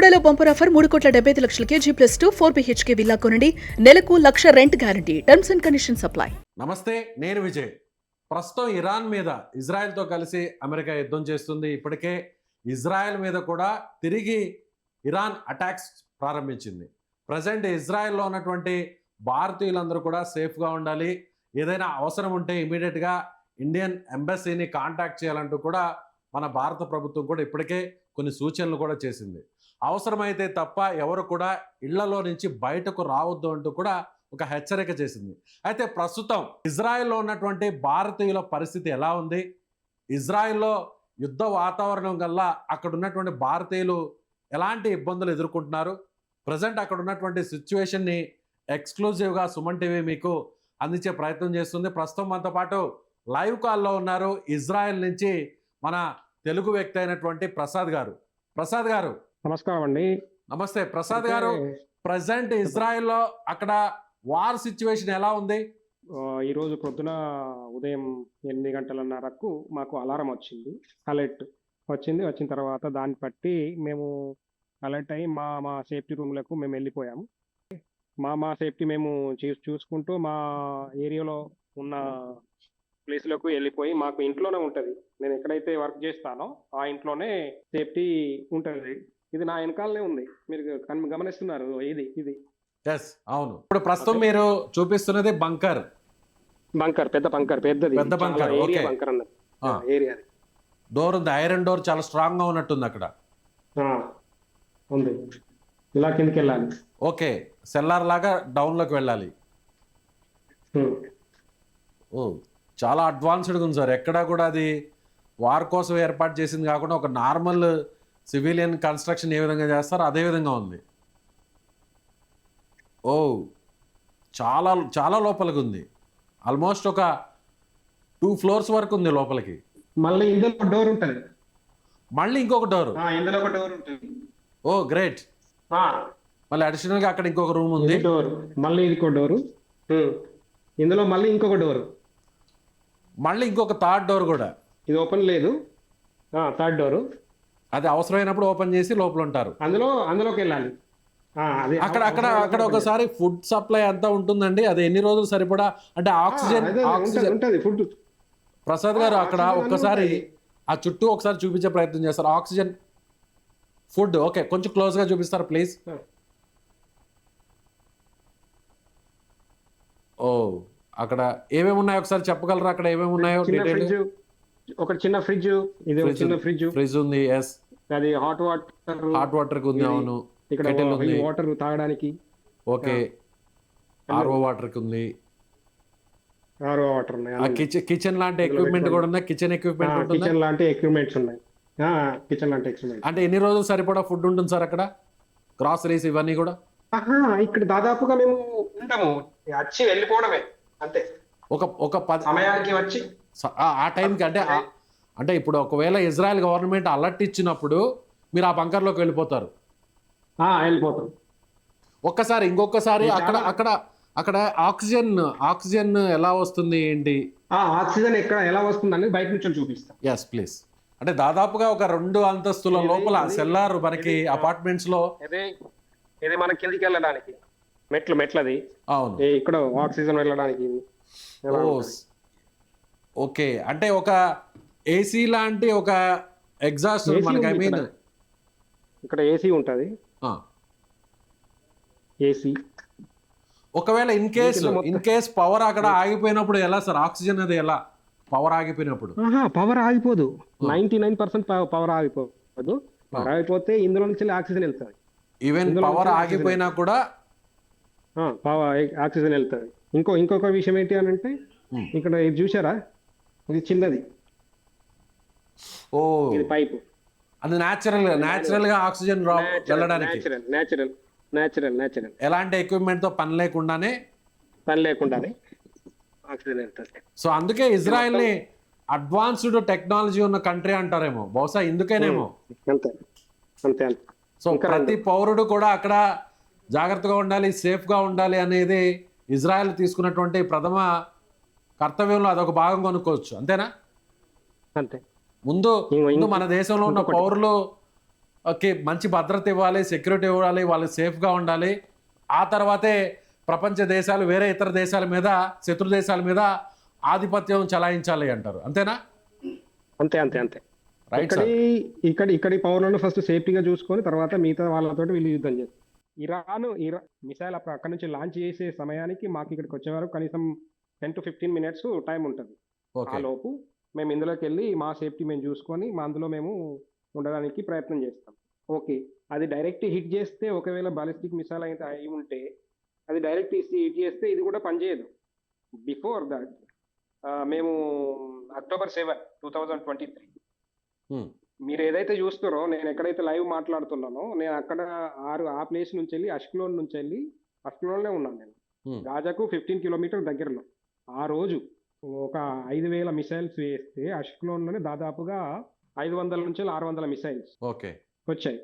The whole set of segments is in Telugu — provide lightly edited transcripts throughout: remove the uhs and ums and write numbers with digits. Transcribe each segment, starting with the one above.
బెల్లంకొండలో bumper offer 3,75,00,000 G+2 4 BHK villa కొనండి. నెలకు 1,00,000 rent guarantee. Terms and conditions apply. Namaste, నేను విజయ్. ప్రస్తుతం ఇరాన్ మీద ఇజ్రాయెల్తో కలిసి అమెరికా యుద్ధం చేస్తుంది. ఇప్పటికే ఇజ్రాయెల్ మీద కూడా తిరిగి ఇరాన్ అటాక్స్ ప్రారంభించింది. ప్రజెంట్ ఇజ్రాయెల్లో ఉన్నటువంటి భారతీయులందరూ కూడా సేఫ్గా ఉండాలి. ఏదైనా అవసరం ఉంటే ఇమీడియట్గా ఇండియన్ ఎంబసీని కాంటాక్ట్ చేయాలంటూ కూడా మన భారత ప్రభుత్వం కూడా ఇప్పటికే కొన్ని సూచనలు కూడా చేసింది. అవసరమైతే తప్ప ఎవరు కూడా ఇళ్లలో నుంచి బయటకు రావద్దు అంటూ కూడా ఒక హెచ్చరిక చేసింది. అయితే ప్రస్తుతం ఇజ్రాయెల్లో ఉన్నటువంటి భారతీయుల పరిస్థితి ఎలా ఉంది? ఇజ్రాయెల్లో యుద్ధ వాతావరణం వల్ల అక్కడ ఉన్నటువంటి భారతీయులు ఎలాంటి ఇబ్బందులు ఎదుర్కొంటున్నారు? ప్రజెంట్ అక్కడ ఉన్నటువంటి సిచ్యువేషన్ని ఎక్స్క్లూజివ్గా సుమన్ టీవీ మీకు అందించే ప్రయత్నం చేస్తుంది. ప్రస్తుతం మనతో పాటు లైవ్ కాల్లో ఉన్నారు ఇజ్రాయెల్ నుంచి మన తెలుగు వ్యక్తి అయినటువంటి ప్రసాద్ గారు. ప్రసాద్ గారు నమస్కారం అండి. నమస్తే ప్రసాద్ గారు. ప్రజెంట్ ఇజ్రాయెల్లో అక్కడ వార్ సిచ్యువేషన్ ఎలా ఉంది? ఈరోజు పొద్దున ఉదయం 8 గంటలన్నరకు మాకు అలారం వచ్చింది, అలర్ట్ వచ్చింది. వచ్చిన తర్వాత దాన్ని బట్టి మేము అలర్ట్ అయ్యి మా సేఫ్టీ రూమ్లకు మేము వెళ్ళిపోయాము. మా సేఫ్టీ మేము చూసుకుంటూ మా ఏరియాలో ఉన్న ప్లేస్లకు వెళ్ళిపోయి, మాకు ఇంట్లోనే ఉంటుంది, నేను ఎక్కడైతే వర్క్ చేస్తానో ఆ ఇంట్లోనే సేఫ్టీ ఉంటుంది. ఇది నా వెనకాలనే ఉంది, మీరు గమనిస్తున్నారు. ఇది ఎస్, అవును. ఇప్పుడు ప్రస్తుతం మీరు చూపిస్తున్నది బంకర్. పెద్ద బంకర్, పెద్దది, పెద్ద బంకర్. ఓకే, బంకర్ అన్నది ఏరియా. డోర్ ఉంది, ఐరన్ డోర్, చాలా స్ట్రాంగ్ గా ఉన్నట్టుంది అక్కడ. ఉంది, ఇలా కిందకి వెళ్ళాలి. ఓకే, సెల్లార్ లాగా డౌన్ లోకి వెళ్ళాలి. ఓ, చాలా అడ్వాన్స్డ్గా ఉంది సార్. ఎక్కడా కూడా అది వార్ కోసం ఏర్పాటు చేసింది కాకుండా ఒక నార్మల్ సివిలియన్ కన్స్ట్రక్షన్ ఏ విధంగా చేస్తారో అదే విధంగా ఉంది. ఓ, చాలా చాలా లోపలికి ఉంది. ఆల్మోస్ట్ ఒక 2 floors వరకు ఉంది లోపలికి. మళ్ళీ ఇందులో డోర్ ఉంటుంది, మళ్ళీ ఇంకొక డోర్. ఇందులో ఒక డోర్ ఉంటుంది. ఓ గ్రేట్. మళ్ళీ అడిషనల్ గా అక్కడ ఇంకొక రూమ్ ఉంది, డోర్. మళ్ళీ ఇంకో డోరు, ఇందులో మళ్ళీ ఇంకొక డోర్, మళ్ళీ ఇంకొక థర్డ్ డోర్ కూడా. ఇది ఓపెన్ లేదు, థర్డ్ డోరు. అది అవసరమైనప్పుడు ఓపెన్ చేసి లోపల ఉంటారు. అందులోకి వెళ్ళాలి. అక్కడ ఒకసారి ఫుడ్ సప్లై అంతా ఉంటుందండి. అది ఎన్ని రోజులు సరిపడా? అంటే ఆక్సిజన్ ఉంటుంది ఫుడ్. ప్రసాద్ గారు అక్కడ ఒక్కసారి ఆ చుట్టూ ఒకసారి చూపించే ప్రయత్నం చేస్తారు. Oxygen, food. ఓకే, కొంచెం క్లోజ్ గా చూపిస్తారు ప్లీజ్. ఓ, అక్కడ ఏమేమి ఉన్నాయో ఒకసారి చెప్పగలరా? అక్కడ ఏమేమి ఉన్నాయో డీటెయిల్. ఒక చిన్న ఫ్రిడ్జ్, ఇది ఒక చిన్న ఫ్రిడ్జ్ ఉంది. ఎస్, అది హాట్ వాటర్ కి ఉంది. అవును, ఇక్కడ వాటర్ తాగడానికి. ఓకే, ఆర్ఓ వాటర్ కి ఉంది. ఆర్ఓ వాటర్ ఉన్నాయి. కిచెన్ లాంటి ఎక్విప్మెంట్ కూడా ఉన్నాయి. కిచెన్ ఎక్విప్మెంట్, కిచెన్ లాంటి ఎక్విప్మెంట్స్ ఉన్నాయి. కిచెన్ లాంటి ఎక్విప్మెంట్. అంటే ఎన్ని రోజులు సరిపడా ఫుడ్ ఉంటుంది సార్ అక్కడ? గ్రాసరీస్ ఇవన్నీ కూడా ఇక్కడ దాదాపుగా మేము ఉంటాము, వచ్చి వెళ్ళిపోవడమే అంతే. ఒక 10 సమయానికి వచ్చి ఆ టైంకి. అంటే ఇప్పుడు ఒకవేళ ఇజ్రాయెల్ గవర్నమెంట్ అలర్ట్ ఇచ్చినప్పుడు మీరు ఆ బంకర్లోకి వెళ్ళిపోతారు. వెళ్ళిపోతాం. ఒక్కసారి ఇంకొకసారి అక్కడ ఆక్సిజన్ ఎలా వస్తుంది ఏంటి? ఆక్సిజన్ ఎలా వస్తుంది అనేది బయట నుంచి చూపిస్తాం. Yes please. అంటే దాదాపుగా ఒక 2 అంతస్తుల లోపల సెల్లార్ మనకి అపార్ట్మెంట్స్ లో. ఇది మన కిందికి వెళ్ళడానికి మెట్లది. అవును, ఇక్కడ ఆక్సిజన్ వెళ్ళడానికి. ఓకే, అంటే ఒక ఏసీ లాంటి ఒక ఎగ్జాస్ట్ మనకి. ఐ మీన్ ఇక్కడ ఏసీ ఉంటది. ఏసీ ఒకవేళ ఇన్ కేస్ పవర్ అక్కడ ఆగిపోయినప్పుడు ఎలా సార్? ఆక్సిజన్ అది ఎలా? పవర్ ఆగిపోయినప్పుడు పవర్ ఆగిపోదు. 99% పవర్ ఆగిపోదు. పవర్ ఆగిపోతే ఇందులో నుంచి ఆక్సిజన్ వెళ్తుంది. ఈవెన్ పవర్ ఆగిపోయినా కూడా ఆక్సిజన్ వెళ్తుంది. ఇంకొక విషయం ఏంటి అని అంటే, ఇక్కడ ఇది చూసారా, ఇది చిన్నది. ఓ, ఇది పైపు. అది న్యాచురల్ గా ఆక్సిజన్ వెళ్ళడానికి. న్యాచురల్ ఎలాంటి ఎక్విప్మెంట్ తో పని లేకుండానే ఆక్సిజన్ వెళ్తుంది. సో అందుకే ఇజ్రాయెల్ ని అడ్వాన్స్డ్ టెక్నాలజీ ఉన్న కంట్రీ అంటారేమో, బహుశా ఇందుకేనేమో. అంతే. సో ప్రతి పౌరుడు కూడా అక్కడ జాగ్రత్తగా ఉండాలి, సేఫ్ గా ఉండాలి అనేది ఇజ్రాయెల్ తీసుకున్నటువంటి ప్రథమ కర్తవ్యంలో అదొక భాగం కొనుక్కోవచ్చు. అంతేనా? అంతే. ముందు మన దేశంలో ఉన్న పౌరులు ఓకే, మంచి భద్రత ఇవ్వాలి, సెక్యూరిటీ ఇవ్వాలి, వాళ్ళు సేఫ్గా ఉండాలి. ఆ తర్వాతే ప్రపంచ దేశాలు వేరే ఇతర దేశాల మీద, శత్రు దేశాల మీద ఆధిపత్యం చలాయించాలి అంటారు, అంతేనా? అంతే అంతే అంతే. Right sir. ఇక్కడి పౌరులను ఫస్ట్ సేఫ్టీగా చూసుకొని తర్వాత మిగతా వాళ్ళతో వీళ్ళు యుద్ధం చేస్తారు. ఇరాన్ మిసైల్ అక్కడ నుంచి లాంచ్ చేసే సమయానికి మాకు ఇక్కడికి వచ్చే వరకు కనీసం 10 to 15 minutes టైం ఉంటుంది. ఆ ఓకే, లోపు మేము ఇందులోకి వెళ్ళి మా సేఫ్టీ మేము చూసుకొని అందులో మేము ఉండడానికి ప్రయత్నం చేస్తాం. ఓకే, అది డైరెక్ట్ హిట్ చేస్తే ఒకవేళ బాలిస్టిక్ మిసైల్ అయితే అయి ఉంటే అది డైరెక్ట్ హిట్ చేస్తే ఇది కూడా పనిచేయదు. బిఫోర్ దట్ మేము October 7, 2023 Hmm. మీరు ఏదైతే చూస్తారో నేను ఎక్కడైతే లైవ్ మాట్లాడుతున్నానో నేను అక్కడ ఆ ప్లేస్ నుంచి వెళ్ళి అష్కలోన్లో ఉన్నాను నేను. Hmm. గాజాకు 15 కిలోమీటర్ దగ్గరలో. ఆ రోజు ఒక 5,000 మిసైల్స్ వేస్తే అష్కలోన్లోనే దాదాపుగా 500 నుంచి 600 మిసైల్స్ ఓకే, వచ్చాయి.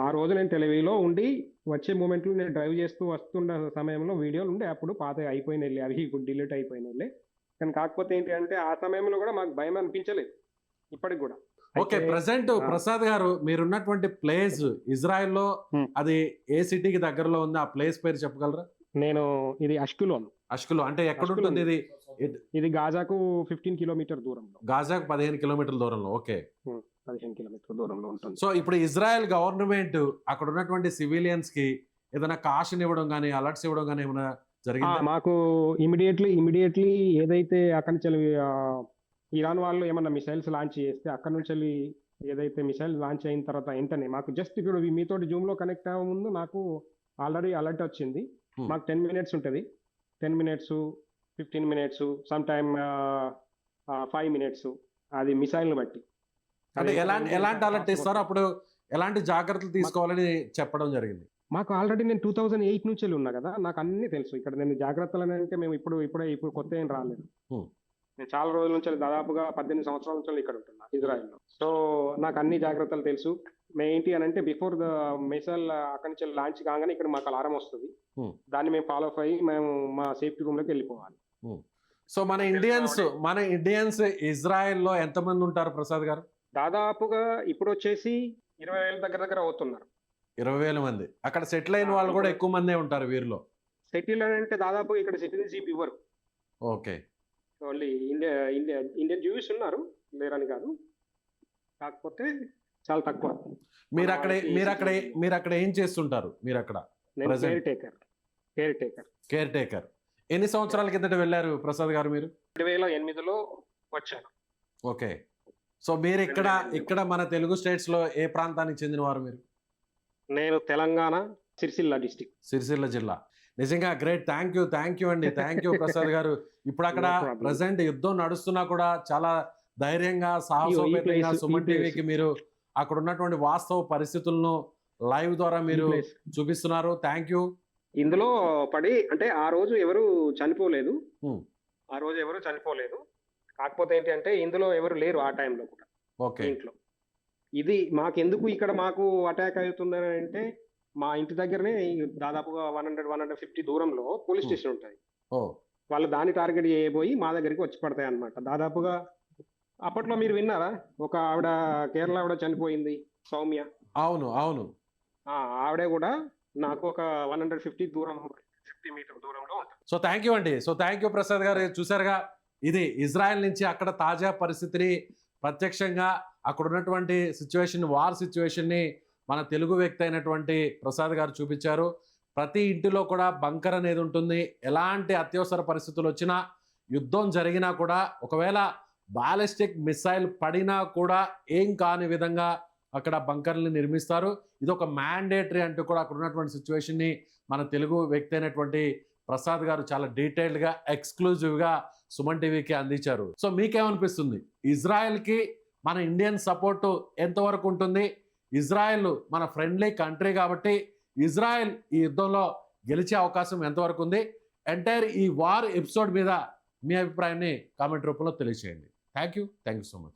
ఆ రోజు నేను టెలివిలో ఉండి వచ్చే మూమెంట్లో నేను డ్రైవ్ చేస్తూ వస్తున్న సమయంలో వీడియోలు ఉండే, అప్పుడు పాత అయిపోయినాయి, అవి ఇప్పుడు డిలీట్ అయిపోయినాయి. కానీ కాకపోతే ఏంటి అంటే ఆ సమయంలో కూడా మాకు భయం అనిపించలేదు ఇప్పటికి కూడా. ఓకే. ప్రజెంట్ ప్రసాద్ గారు మీరున్నటువంటి ప్లేస్ ఇజ్రాయెల్లో అది ఏ సిటీకి దగ్గరలో ఉంది? ఆ ప్లేస్ పేరు చెప్పగలరా? ఇది అష్కులోన్. అష్కులో అంటే ఎక్కడ ఉంటుంది ఇది? ఇది గాజాకు 15 కిలోమీటర్ దూరంలో. గాజాకు 15 కిలోమీటర్ల దూరంలో. ఓకే, 15 కిలోమీటర్ దూరంలో ఉంటుంది. సో ఇప్పుడు ఇజ్రాయెల్ గవర్నమెంట్ అక్కడ ఉన్నటువంటి సివిలియన్స్ కి ఏదైనా కాషన్ ఇవ్వడం కానీ, అలర్ట్స్ ఇవ్వడం కానీ ఏమైనా జరిగిందా? మాకు ఇమీడియట్లీ ఏదైతే అక్కడి నుంచి ఇరాన్ వాళ్ళు ఏమన్నా మిసైల్స్ లాంచ్ చేస్తే అక్కడ నుంచి ఏదైతే మిసైల్ లాంచ్ అయిన తర్వాత వెంటనే మాకు జస్ట్ ఇప్పుడు మీతో జూమ్ లో కనెక్ట్ అవ్వే ముందు నాకు ఆల్రెడీ అలర్ట్ వచ్చింది. మాకు 10 minutes ఉంటుంది, 10 minutes, 15 minutes, some time 5 minutes, అది మిసైల్ ని బట్టి. అంటే ఎలాంటి అలర్ట్ ఇస్తారో అప్పుడు ఎలాంటి జాగ్రత్తలు తీసుకోవాలని చెప్పడం జరిగింది? మాకు ఆల్రెడీ నేను 2008 నుంచి ఉన్నా కదా, నాకు అన్ని తెలుసు. ఇక్కడ నేను జాగ్రత్తలు అంటే మేము ఇప్పుడు కొత్త ఏం రాలేదు. నేను చాలా రోజుల నుంచి దాదాపుగా 18 సంవత్సరాల నుంచి ఇక్కడ ఉంటున్నా ఇజ్రాయెల్లో. సో నాకు అన్ని జాగ్రత్తలు తెలుసు. ఏంటి అని అంటే బిఫోర్ ద మిసైల్ అక్కడి నుంచి లాంచ్ కాగానే ఇక్కడ మాకు అలారం వస్తుంది. దాన్ని మేము ఫాలో అప్ అయ్యి మేము మా సేఫ్టీ రూమ్ లోకి వెళ్ళిపోవాలి. సో మన ఇండియన్స్ ఇజ్రాయెల్లో ఎంతమంది ఉంటారు ప్రసాద్ గారు? దాదాపుగా ఇప్పుడు వచ్చేసి 20,000 దగ్గర అవుతున్నారు. 20,000 మంది. అక్కడ సెటిల్ అయిన వాళ్ళు కూడా ఎక్కువ మందే ఉంటారు వీరిలో. సెటిల్ అంటే దాదాపు ఇక్కడ సిటిజన్షిప్ ఇవ్వరు. ఓకే, ఓన్లీ ఇండియన్ జూయిష్ ఉన్నారు, లేరని కాదు, కాకపోతే చాలా తక్కువ. మీరు అక్కడ ఏం చేస్తుంటారు? మీరు అక్కడ కేర్ టేకర్. ఎన్ని సంవత్సరాల కిందట వెళ్ళారు ప్రసాద్ గారు మీరు? 2008లో వచ్చాను. ఓకే, సో మీరు ఇక్కడ మన తెలుగు స్టేట్స్ లో ఏ ప్రాంతానికి చెందినవారు మీరు? నేను తెలంగాణ సిరిసిల్ల జిల్లా. నిజంగా గ్రేట్. థ్యాంక్ యూ అండి. థ్యాంక్ యూ ప్రసాద్ గారు. ఇప్పుడు అక్కడ ప్రజెంట్ యుద్ధం నడుస్తున్నా కూడా చాలా ధైర్యంగా, సాహసోపేతంగా సుమన్ టీవీకి మీరు అక్కడ ఉన్నటువంటి వాస్తవ పరిస్థితులను లైవ్ ద్వారా మీరు చూపిస్తున్నారు. Thank you. ఇందులో పడి అంటే ఆ రోజు ఎవరు చనిపోలేదు, కాకపోతే ఏంటి అంటే ఇందులో ఎవరు లేరు ఆ టైంలో కూడా. ఓకే, ఇంట్లో ఇది మాకెందుకు ఇక్కడ మాకు అటాక్ అవుతుందని అంటే మా ఇంటి దగ్గరనే దాదాపుగా 100-150 దూరంలో పోలీస్ స్టేషన్ ఉంటుంది. వాళ్ళు దాన్ని టార్గెట్ చేయబోయి మా దగ్గరికి వచ్చి పడతాయి అన్నమాట. దాదాపుగా అప్పట్లో మీరు విన్నారా, ఒక ఆవిడ కేరళ ఆవిడ చనిపోయింది, సౌమ్య. అవును. ఆవిడ కూడా నాకు ఒక 150 మీటర్ దూరంలో ఉంటుంది. సో థ్యాంక్ యూ అండి. సో థ్యాంక్ యూ ప్రసాద్ గారు. చూసారుగా, ఇది ఇజ్రాయెల్ నుంచి అక్కడ తాజా పరిస్థితిని ప్రత్యక్షంగా అక్కడ ఉన్నటువంటి వార్ సిచ్యువేషన్ని మన తెలుగు వ్యక్తి అయినటువంటి ప్రసాద్ గారు చూపించారు. ప్రతి ఇంటిలో కూడా బంకర్ అనేది ఉంటుంది. ఎలాంటి అత్యవసర పరిస్థితులు వచ్చినా, యుద్ధం జరిగినా కూడా, ఒకవేళ బాలిస్టిక్ మిసైల్ పడినా కూడా ఏం కాని విధంగా అక్కడ బంకర్ని నిర్మిస్తారు. ఇది ఒక మ్యాండేటరీ అంటూ కూడా అక్కడ ఉన్నటువంటి సిచ్యువేషన్ని మన తెలుగు వ్యక్తి అయినటువంటి ప్రసాద్ గారు చాలా డీటెయిల్డ్గా, ఎక్స్క్లూజివ్గా సుమన్ టీవీకి అందించారు. సో మీకేమనిపిస్తుంది? ఇజ్రాయెల్కి మన ఇండియన్ సపోర్టు ఎంతవరకు ఉంటుంది? ఇజ్రాయెల్ మన ఫ్రెండ్లీ కంట్రీ కాబట్టి ఇజ్రాయెల్ ఈ యుద్ధంలో గెలిచే అవకాశం ఎంతవరకు ఉంది? ఎంటైర్ ఈ వార్ ఎపిసోడ్ మీద మీ అభిప్రాయాన్ని కామెంట్ రూపంలో తెలియజేయండి. Thank you so much.